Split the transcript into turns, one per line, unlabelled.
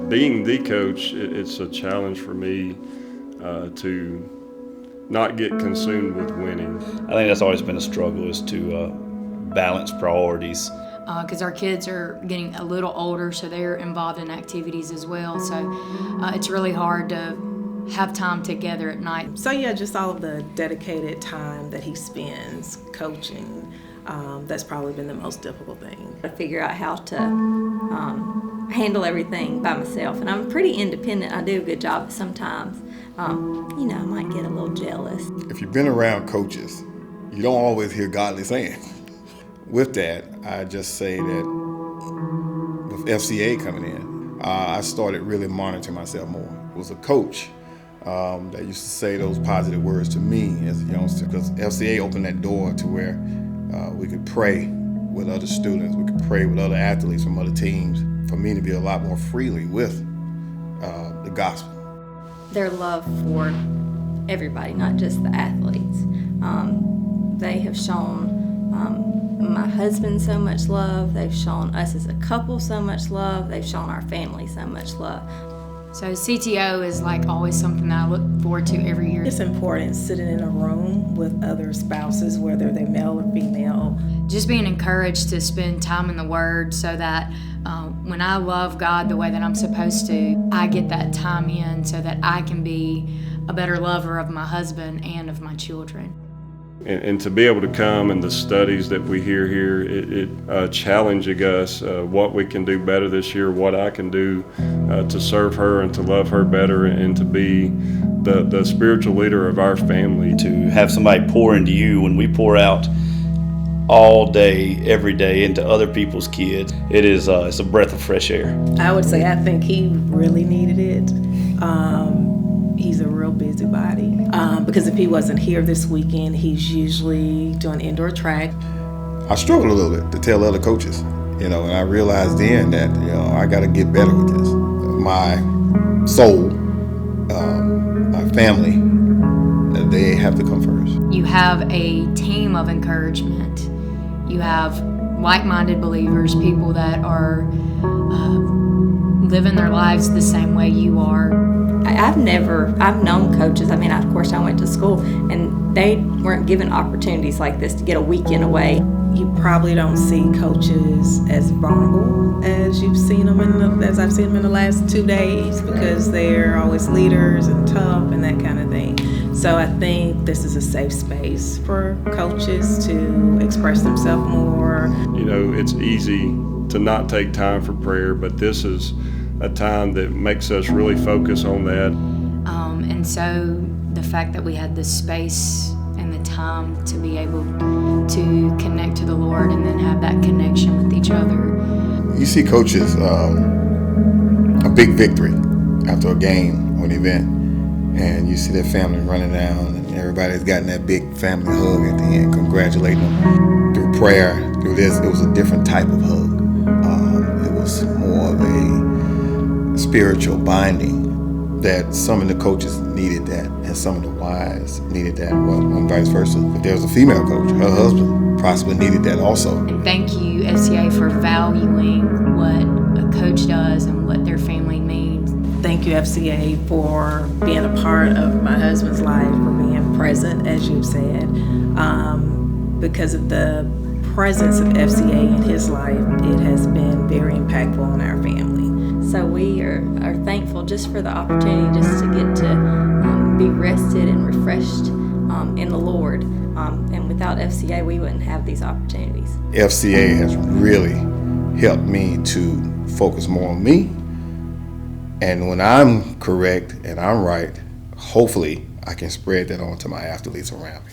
being the coach, it's a challenge for me to not get consumed with winning.
I think that's always been a struggle, is to balance priorities.
Because our kids are getting a little older, so they're involved in activities as well. So it's really hard to have time together at night.
So yeah, just all of the dedicated time that he spends coaching, that's probably been the most difficult thing.
To figure out how to handle everything by myself. And I'm pretty independent. I do a good job, but sometimes, I might get a little jealous.
If you've been around coaches, you don't always hear godly saying. With that, I just say that with FCA coming in, I started really monitoring myself more. It was a coach that used to say those positive words to me as a youngster, because FCA opened that door to where we could pray with other students, we could pray with other athletes from other teams, for me to be a lot more freely with the gospel.
Their love for everybody, not just the athletes. They have shown my husband so much love. They've shown us as a couple so much love. They've shown our family so much love.
So CTO is like always something that I look forward to every year.
It's important sitting in a room with other spouses, whether they're male or female.
Just being encouraged to spend time in the Word so that when I love God the way that I'm supposed to, I get that time in so that I can be a better lover of my husband and of my children.
And to be able to come and the studies that we hear here, it challenging us what we can do better this year, what I can do to serve her and to love her better and to be the spiritual leader of our family.
To have somebody pour into you when we pour out all day, every day into other people's kids, it's a breath of fresh air.
I would say I think he really needed it. He's a real busybody because if he wasn't here this weekend, he's usually doing indoor track.
I struggled a little bit to tell other coaches, and I realized then that I got to get better with this. My soul, my family, they have to come first.
You have a team of encouragement. You have like-minded believers, people that are living their lives the same way you are.
I've known coaches. Of course, I went to school, and they weren't given opportunities like this to get a weekend away.
You probably don't see coaches as vulnerable as you've seen them as I've seen them in the last 2 days, because they're always leaders and tough and that kind of thing. So I think this is a safe space for coaches to express themselves more.
It's easy to not take time for prayer, but this is a time that makes us really focus on that.
And so the fact that we had the space and the time to be able to connect to the Lord and then have that connection with each other.
You see coaches, a big victory after a game or an event, and you see their family running down and everybody's gotten that big family hug at the end, congratulating them through prayer, through this. It was a different type of hug. It was more of a spiritual binding that some of the coaches needed that, and some of the wives needed that, and vice versa. If there was a female coach, her husband possibly needed that also.
And thank you, FCA, for valuing what a coach does and what their family means.
Thank you, FCA, for being a part of my husband's life, for being present, as you've said. Because of the presence of FCA in his life, it has been very impactful on our family.
So we are thankful just for the opportunity just to get to be rested and refreshed in the Lord. And without FCA, we wouldn't have these opportunities.
FCA has really helped me to focus more on me. And when I'm correct and I'm right, hopefully I can spread that on to my athletes around me.